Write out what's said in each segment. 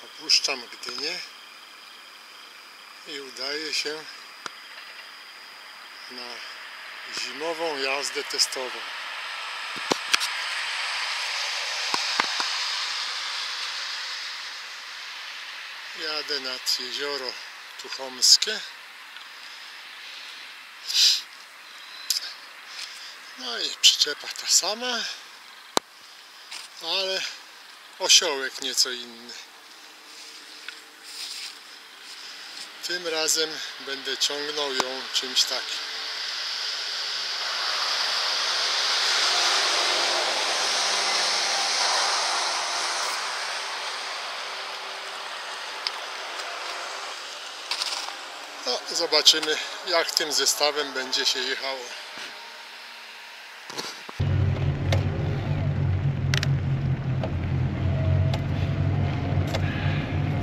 Opuszczam Gdynię i udaję się na zimową jazdę testową. Jadę nad jezioro Tuchomskie. No i przyczepa ta sama, ale osiołek nieco inny. Tym razem będę ciągnął ją czymś takim. No, zobaczymy, jak tym zestawem będzie się jechało.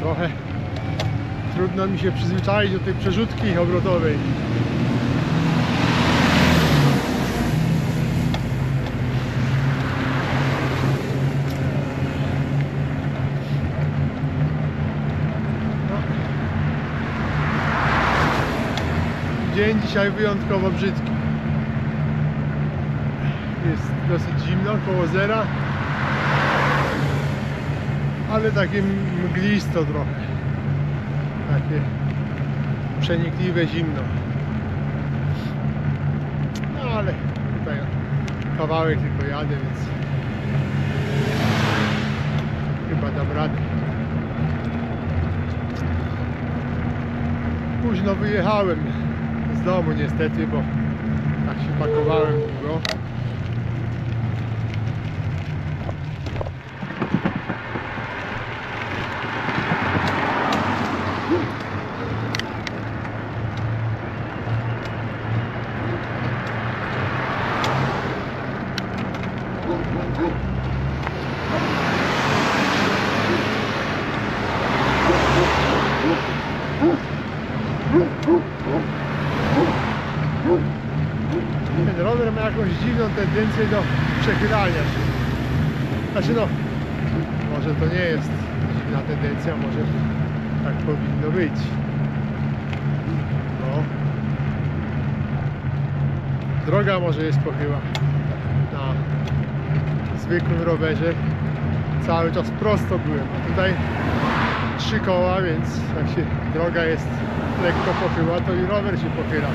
Trochę trudno mi się przyzwyczaić do tej przerzutki obrotowej. Dzień dzisiaj wyjątkowo brzydki. Jest dosyć zimno, koło zera, ale takie mglisto trochę. Takie przenikliwe zimno. No ale tutaj kawałek tylko jadę, więc chyba dam radę. Późno wyjechałem z domu niestety, bo tak się pakowałem długo. Ten rower ma jakąś dziwną tendencję do przechylania się. Znaczy no, może to nie jest dziwna tendencja, może tak powinno być. No. Droga może jest pochyła. Na zwykłym rowerze cały czas prosto byłem, a tutaj 3 koła, więc jak się droga jest lekko pochyła, to i rower się pochyla.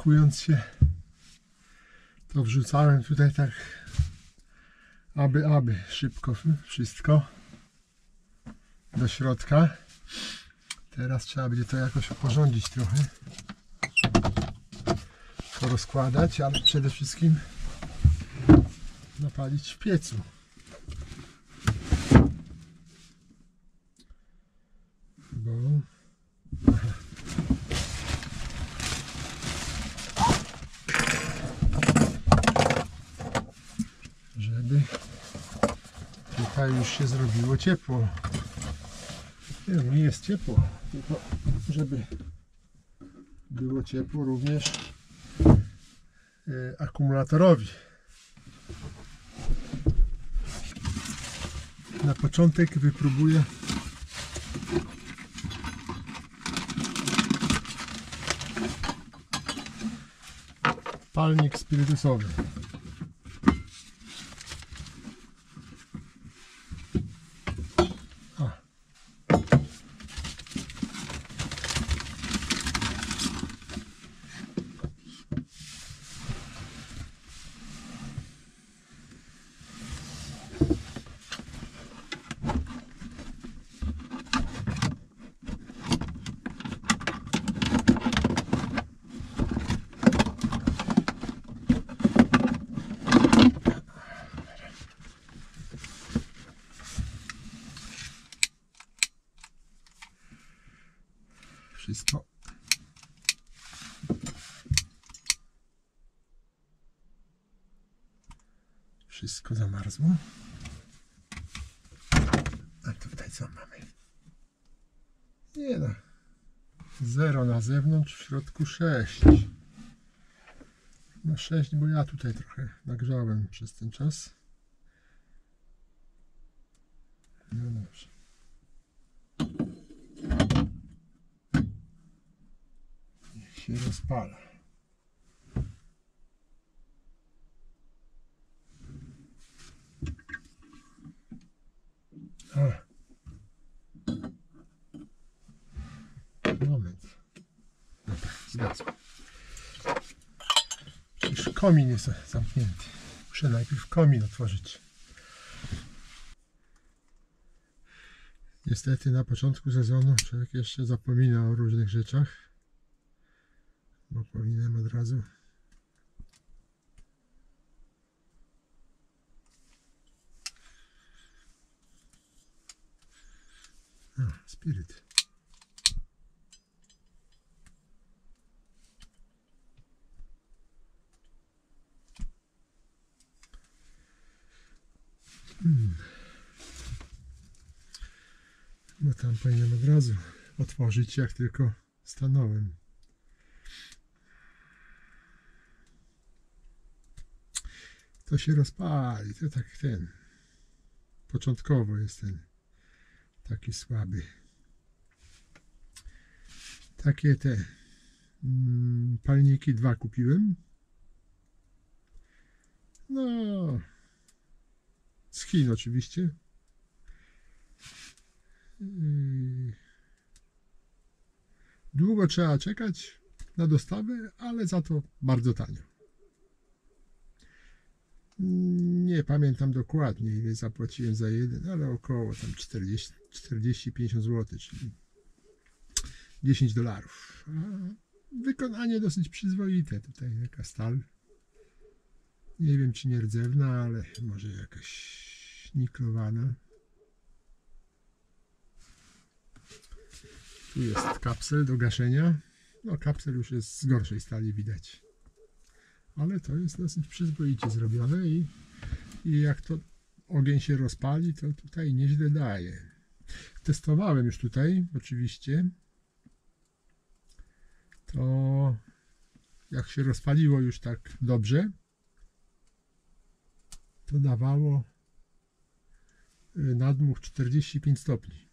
pakując się, to wrzucałem tutaj tak, aby szybko wszystko do środka. Teraz trzeba będzie to jakoś oporządzić trochę, rozkładać, ale przede wszystkim napalić w piecu. Bo żeby tutaj już się zrobiło ciepło. Nie jest ciepło, tylko żeby było ciepło również akumulatorowi. Na początek wypróbuję palnik spirytusowy. Wszystko zamarzło. A tutaj co mamy? Nie no. 0 na zewnątrz, w środku 6. No 6, bo ja tutaj trochę nagrzałem przez ten czas. No dobrze. Niech się rozpala. Moment. Dobra, zgasło. Przecież komin jest zamknięty. Muszę najpierw komin otworzyć. Niestety na początku sezonu człowiek jeszcze zapomina o różnych rzeczach. Bo powinienem od razu spiryt. No tam powinienem od razu otworzyć, jak tylko stanąłem. To się rozpali, to tak ten. Początkowo jest ten taki słaby. Takie te palniki 2 kupiłem. No, z Chin oczywiście. Długo trzeba czekać na dostawę, ale za to bardzo tanio. Nie pamiętam dokładnie, ile zapłaciłem za jeden, ale około tam 40-50 zł, czyli $10. A wykonanie dosyć przyzwoite. Tutaj taka stal. Nie wiem, czy nie rdzewna, ale może jakaś niklowana. Tu jest kapsel do gaszenia. No, kapsel już jest z gorszej stali widać. Ale to jest dosyć przyzwoicie zrobione i jak to ogień się rozpali, to tutaj nieźle daje. Testowałem już tutaj, oczywiście. To jak się rozpaliło już tak dobrze, to dawało nadmuch 45 stopni.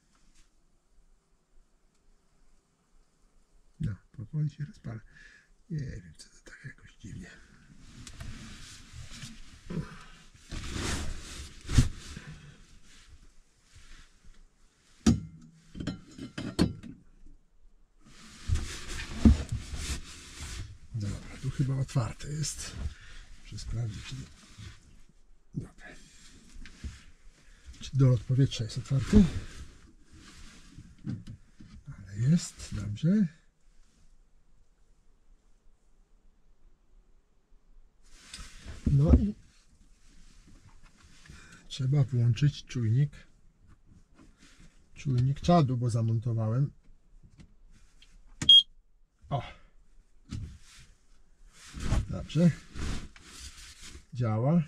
No, powoli się rozpala. Nie wiem, co to tak jakoś dziwnie. Dobra, chyba otwarte jest. Muszę sprawdzić, czy... Dobra. Czy dolot powietrza jest otwarty? Ale jest, dobrze. No i trzeba włączyć czujnik czadu, bo zamontowałem. O! Dobrze. Działa.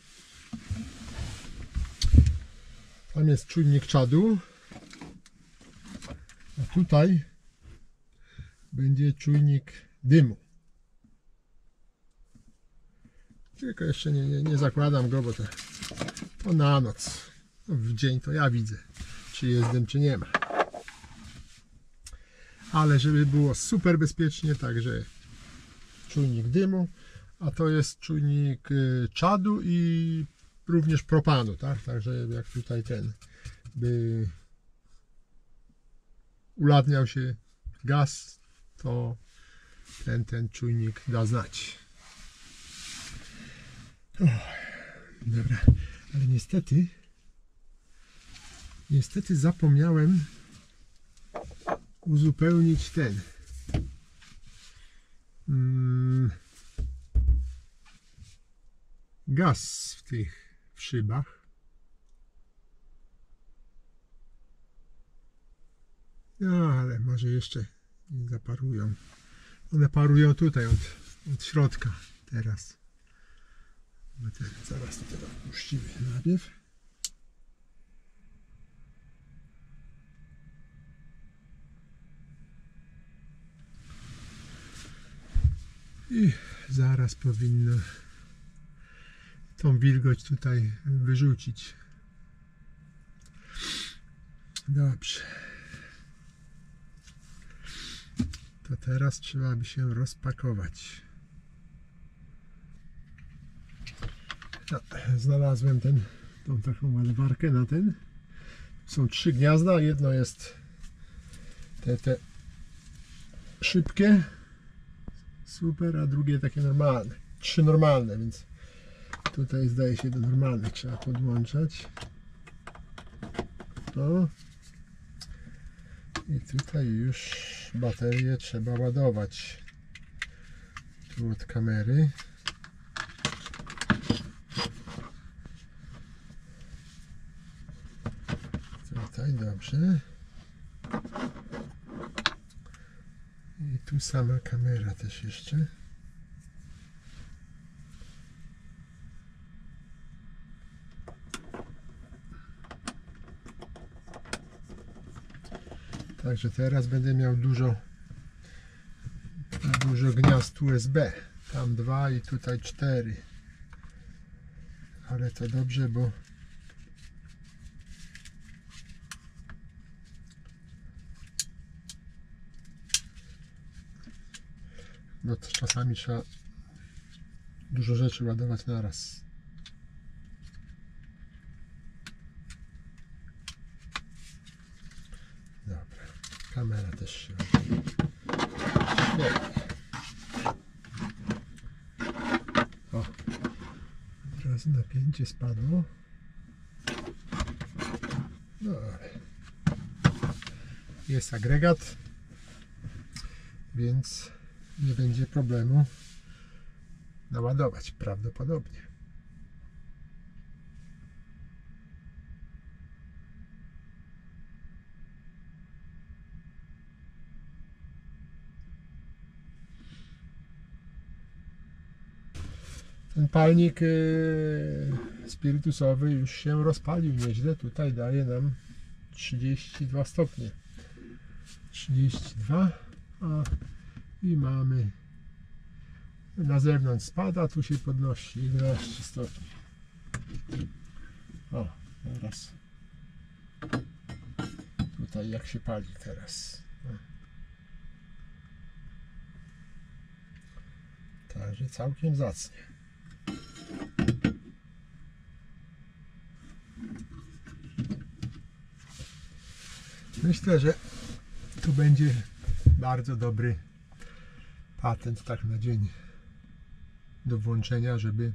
Tam jest czujnik czadu. A tutaj będzie czujnik dymu. Tylko jeszcze nie zakładam go, bo to na noc. W dzień to ja widzę, czy jest dym, czy nie ma. Ale żeby było super bezpiecznie, także czujnik dymu, a to jest czujnik czadu i również propanu, tak? Także jak tutaj by ulatniał się gaz, to ten czujnik da znać. Dobra, ale niestety zapomniałem uzupełnić gaz w tych szybach. No, ale może jeszcze nie zaparują. One parują tutaj od środka teraz. Zaraz to teraz puścimy najpierw. I zaraz powinno tą wilgoć tutaj wyrzucić. Dobrze. To teraz trzeba by się rozpakować. No, znalazłem tą taką ładowarkę na ten. Są 3 gniazda. Jedno jest te szybkie, super, a drugie takie normalne. 3 normalne, więc tutaj zdaje się do normalnych trzeba podłączać. No. I tutaj już baterię trzeba ładować. Tu od kamery. Tutaj dobrze. I tu sama kamera też jeszcze. Także teraz będę miał dużo gniazd USB. Tam 2 i tutaj 4. Ale to dobrze, bo no to czasami trzeba dużo rzeczy ładować naraz. Dobra, kamera też się świetnie. O, od razu napięcie spadło. Dobra. Jest agregat, więc nie będzie problemu naładować prawdopodobnie. Ten palnik spirytusowy już się rozpalił nieźle. Tutaj daje nam 32 stopnie. 32, i mamy na zewnątrz spada, tu się podnosi 11 stopni. O, teraz tutaj jak się pali teraz. Także całkiem zacnie. Myślę, że tu będzie bardzo dobry patent tak na dzień do włączenia, żeby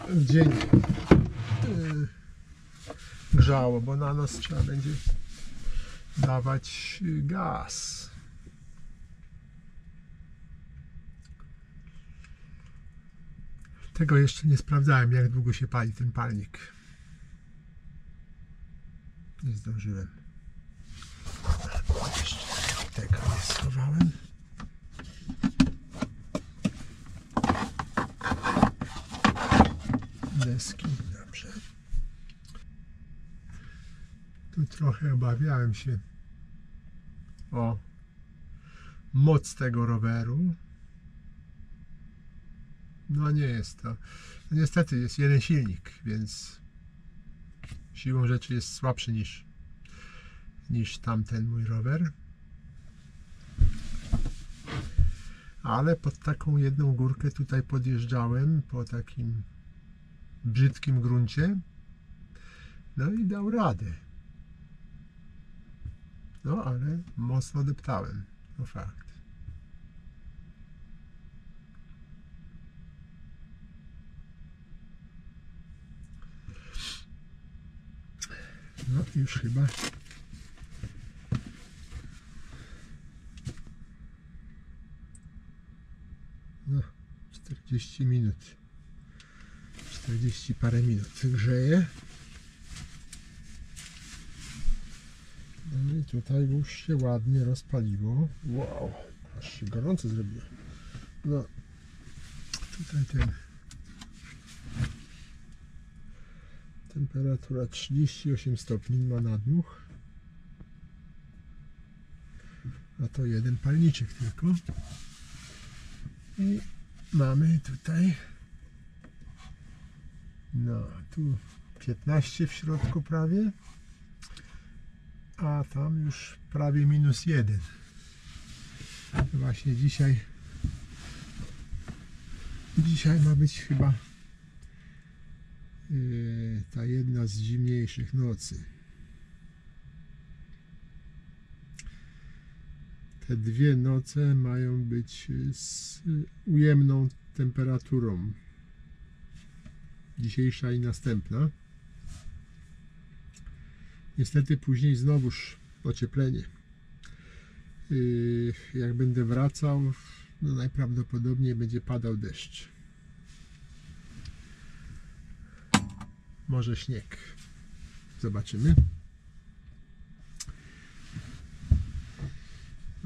w dzień grzało, bo na noc trzeba będzie dawać gaz. Tego jeszcze nie sprawdzałem, jak długo się pali ten palnik. Nie zdążyłem. Jeszcze tego nie schowałem. Deski, dobrze. Tu trochę obawiałem się o moc tego roweru. No nie jest to. No niestety jest jeden silnik, więc siłą rzeczy jest słabszy niż tamten mój rower. Ale pod taką jedną górkę tutaj podjeżdżałem po takim brzydkim gruncie. No i dał radę. No ale mocno deptałem. To fakt. No już chyba no 40 minut, 40 parę minut grzeje. No i tutaj już się ładnie rozpaliło. Wow, aż się gorąco zrobiło. No tutaj temperatura 38 stopni ma nadmuch, a to jeden palniczek tylko. I mamy tutaj, no tu 15 w środku prawie, a tam już prawie -1. Właśnie dzisiaj ma być chyba ta jedna z zimniejszych nocy. Te dwie noce mają być z ujemną temperaturą. Dzisiejsza i następna. Niestety później znowuż ocieplenie. Jak będę wracał, no najprawdopodobniej będzie padał deszcz. Może śnieg. Zobaczymy.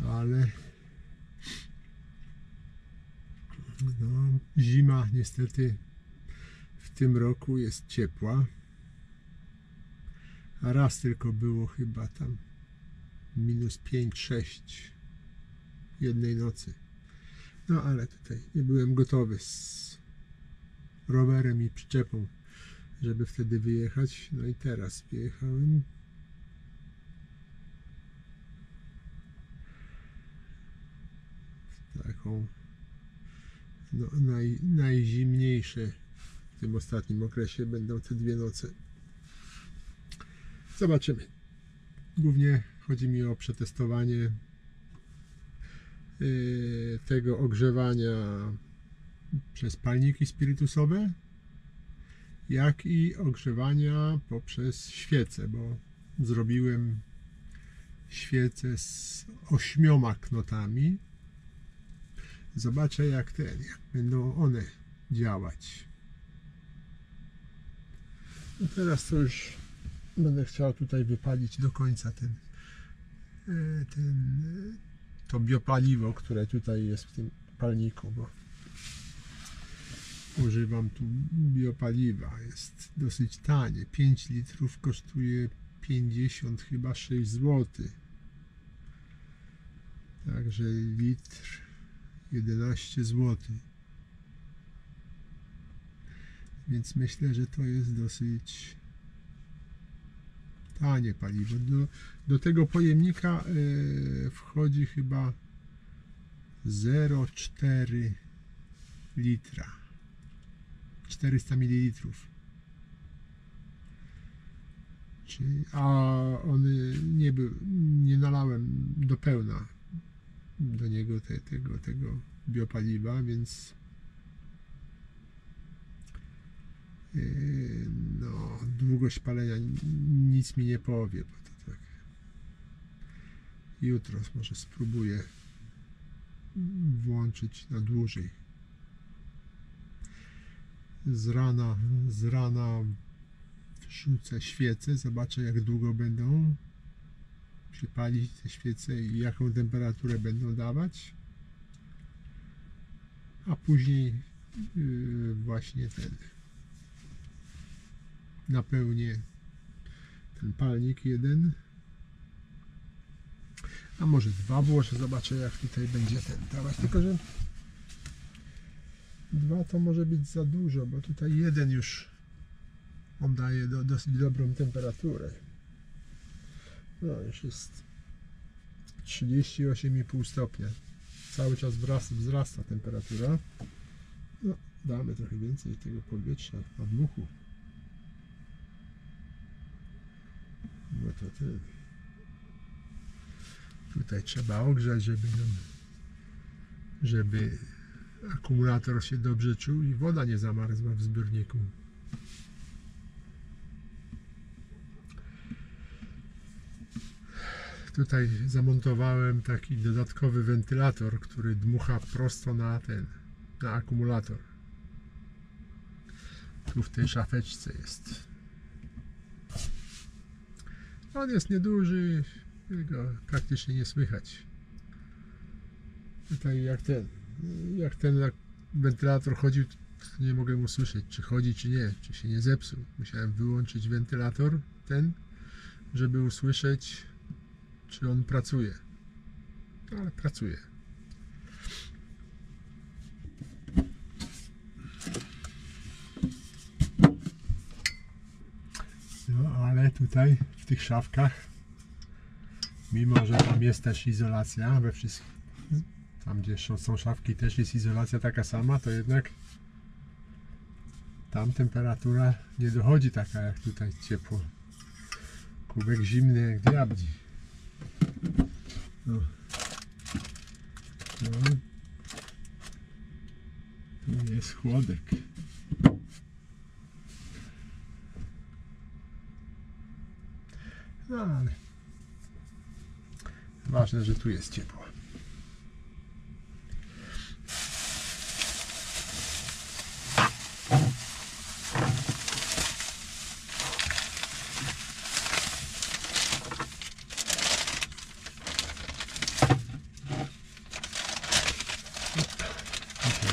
Ale no, zima niestety w tym roku jest ciepła. A raz tylko było chyba tam -5-6 jednej nocy. No ale tutaj nie byłem gotowy z rowerem i przyczepą, żeby wtedy wyjechać. No i teraz wyjechałem. Taką no, najzimniejsze w tym ostatnim okresie będą te dwie noce. Zobaczymy. Głównie chodzi mi o przetestowanie tego ogrzewania przez palniki spirytusowe, jak i ogrzewania poprzez świece, bo zrobiłem świece z 8 knotami. Zobaczę jak będą one działać. No teraz to już będę chciał tutaj wypalić do końca to biopaliwo, które tutaj jest w tym palniku, bo używam tu biopaliwa. Jest dosyć tanie. 5 litrów kosztuje 50 chyba 6 zł. Także litr 11 zł. Więc myślę, że to jest dosyć tanie paliwo. Do tego pojemnika wchodzi chyba 0,4 litra. 400 ml. A one nie nalałem do pełna. do niego tego biopaliwa, więc no, długość palenia nic mi nie powie, bo to tak. Jutro może spróbuję włączyć na dłużej. Z rana wrzucę świecę, zobaczę jak długo będą się palić te świece i jaką temperaturę będą dawać, a później właśnie napełnię ten palnik jeden, a może dwa włożę, zobaczę jak tutaj będzie dawać, tylko że dwa to może być za dużo, bo tutaj jeden już on daje dosyć dobrą temperaturę. No już jest 38,5 stopnia, cały czas wzrasta temperatura. No, damy trochę więcej tego powietrza, nadmuchu. No to tutaj trzeba ogrzać, żeby akumulator się dobrze czuł i woda nie zamarzła w zbiorniku. Tutaj zamontowałem taki dodatkowy wentylator, który dmucha prosto na akumulator. Tu w tej szafeczce jest. On jest nieduży, go praktycznie nie słychać. Tutaj jak ten wentylator chodził, nie mogłem usłyszeć, czy chodzi, czy nie, czy się nie zepsuł. Musiałem wyłączyć wentylator żeby usłyszeć, czy on pracuje. Ale pracuje. No ale tutaj w tych szafkach, mimo że tam jest też izolacja we wszystkich, tam gdzie są szafki też jest izolacja taka sama, to jednak tam temperatura nie dochodzi taka jak tutaj ciepło. Kubek zimny jak diabli. No. Tu jest chłodek. No ale ważne, że tu jest ciepło.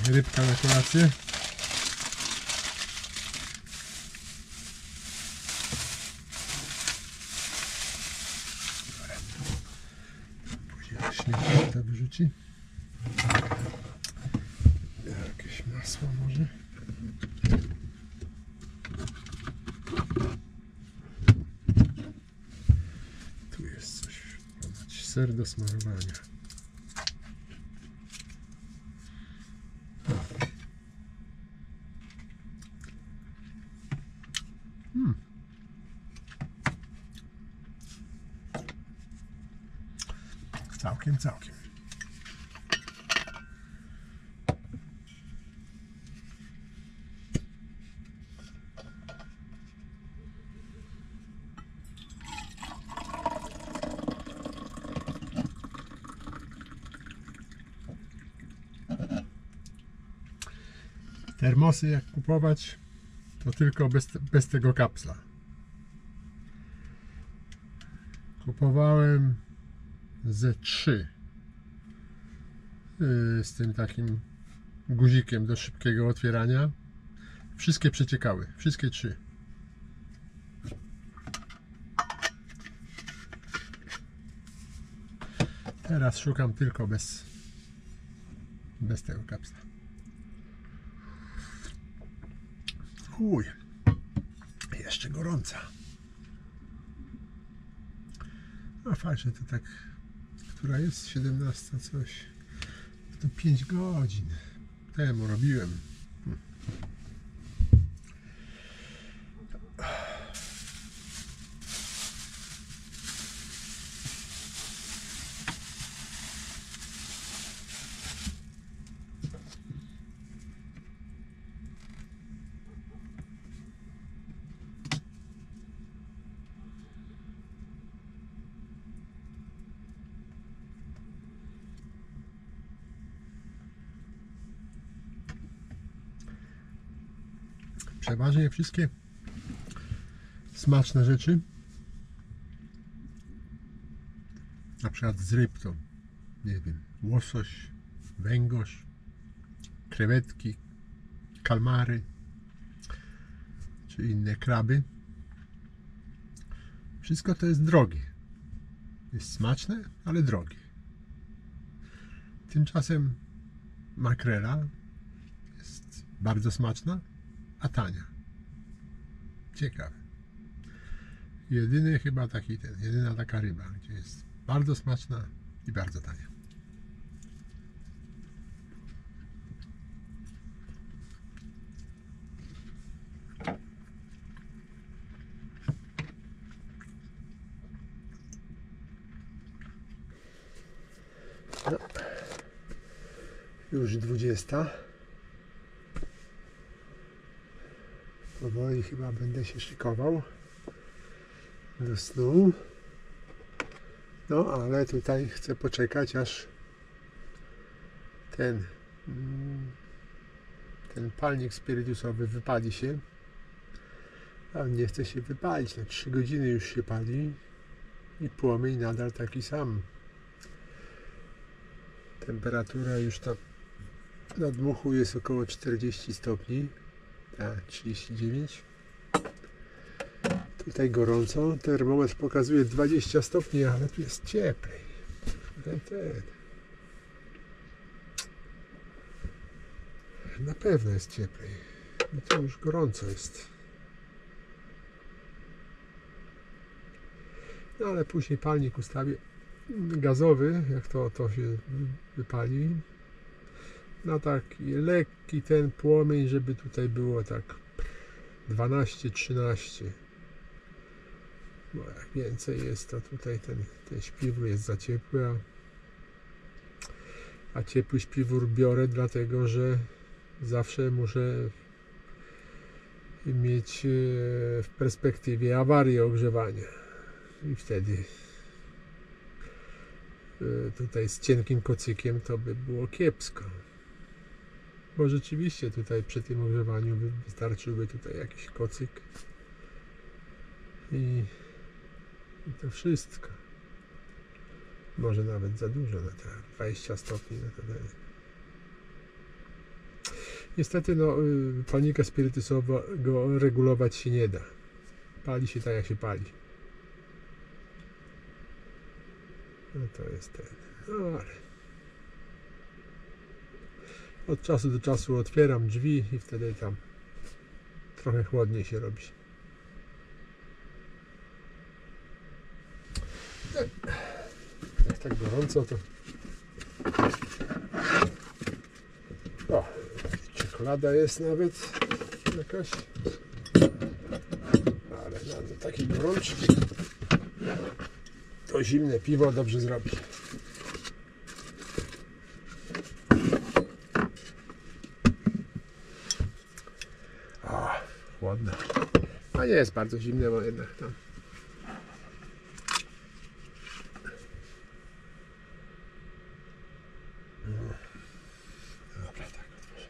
Rybka na kolację. Później śmieci to wyrzuci. Jakieś masło może. Tu jest coś, ser do smarowania. Całkiem. Termosy jak kupować, to tylko bez tego kapsla. Kupowałem ze 3 z tym takim guzikiem do szybkiego otwierania. Wszystkie przeciekały, wszystkie 3. Teraz szukam tylko bez tego kapsla. Jeszcze gorąca. No fajnie, to tak, która jest 17 coś, to 5 godzin temu robiłem. przeważnie wszystkie smaczne rzeczy, na przykład z ryb to, nie wiem, łosoś, węgorz, krewetki, kalmary czy inne kraby, wszystko to jest drogie. Jest smaczne, ale drogie. Tymczasem makrela jest bardzo smaczna, a tania. Ciekawe. Jedyny chyba taki jedyna taka ryba, gdzie jest bardzo smaczna i bardzo tania. No. Już 20. Powoli chyba będę się szykował do snu. No ale tutaj chcę poczekać, aż ten palnik spirytusowy wypali się. A nie chce się wypalić. Na 3 godziny już się pali i płomień nadal taki sam. Temperatura już tam na dmuchu jest około 40 stopni, a 39. Tutaj gorąco, termometr pokazuje 20 stopni, ale tu jest cieplej. Na pewno jest cieplej. I tu już gorąco jest. No ale później palnik ustawię gazowy, jak to się wypali, na taki lekki ten płomień, żeby tutaj było tak 12-13, bo jak więcej jest, to tutaj ten śpiwór jest za ciepły, a ciepły śpiwór biorę dlatego, że zawsze muszę mieć w perspektywie awarię ogrzewania i wtedy tutaj z cienkim kocykiem to by było kiepsko, bo rzeczywiście tutaj przy tym ogrzewaniu wystarczyłby tutaj jakiś kocyk i to wszystko, może nawet za dużo na te 20 stopni na to daje. Niestety no, palnika spirytusowego regulować się nie da, pali się tak jak się pali. No to jest ten. No ale od czasu do czasu otwieram drzwi i wtedy tam trochę chłodniej się robi. Jak tak gorąco, to o, czekolada jest nawet jakaś, ale na takiej gorączki to zimne piwo dobrze zrobi. O, chłodne. A nie jest bardzo zimne, bo jednak tam. Dobra, tak otworzę.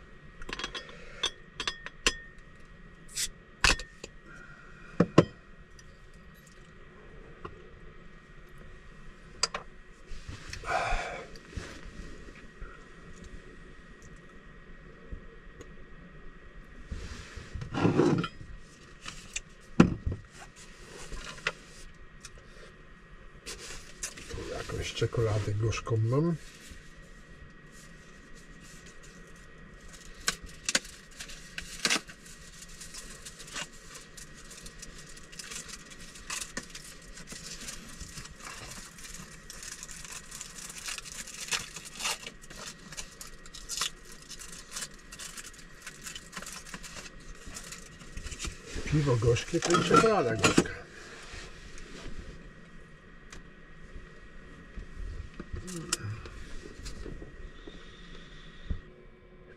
Jakąś czekoladę gorzką mam. Piwo gorzkie to i czekolada gorzka.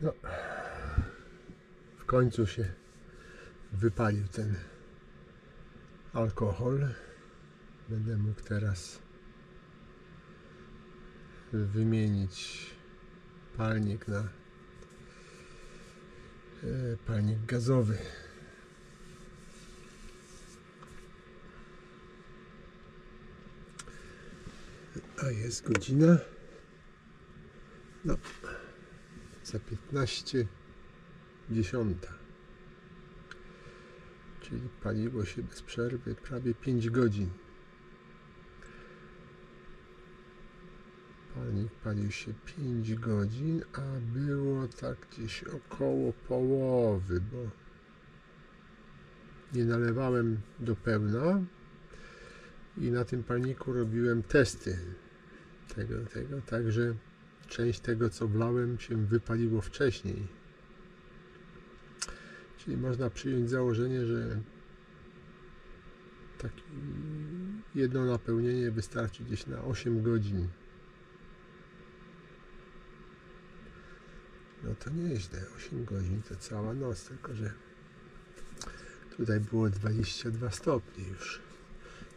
No, w końcu się wypalił ten alkohol. Będę mógł teraz wymienić palnik na palnik gazowy. A jest godzina, no, za 15:10. Czyli paliło się bez przerwy prawie 5 godzin. Palnik palił się 5 godzin, a było tak gdzieś około połowy, bo nie nalewałem do pełna i na tym palniku robiłem testy tego, także część tego, co wlałem, się wypaliło wcześniej. Czyli można przyjąć założenie, że takie jedno napełnienie wystarczy gdzieś na 8 godzin. No to nieźle, 8 godzin to cała noc, tylko że tutaj było 22 stopnie już.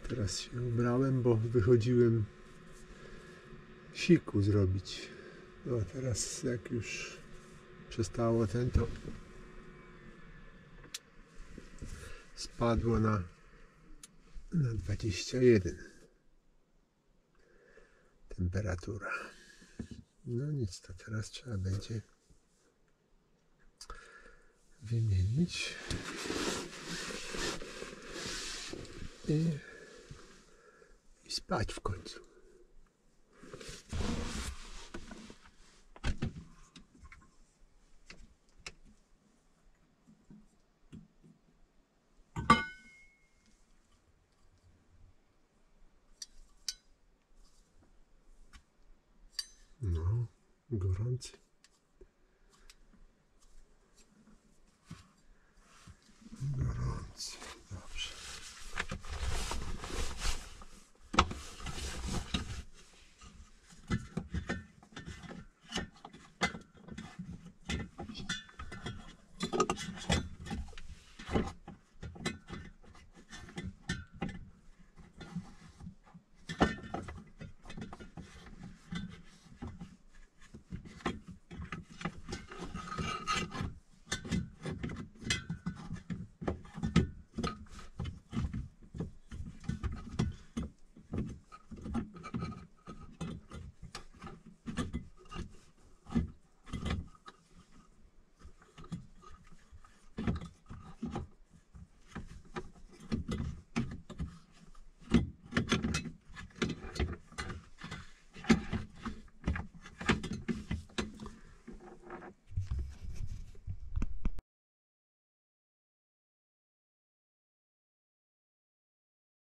Teraz się ubrałem, bo wychodziłem siku zrobić. No teraz jak już przestało to spadło na 21 temperatura. No nic, to teraz trzeba będzie wymienić i spać w końcu. No, gorący.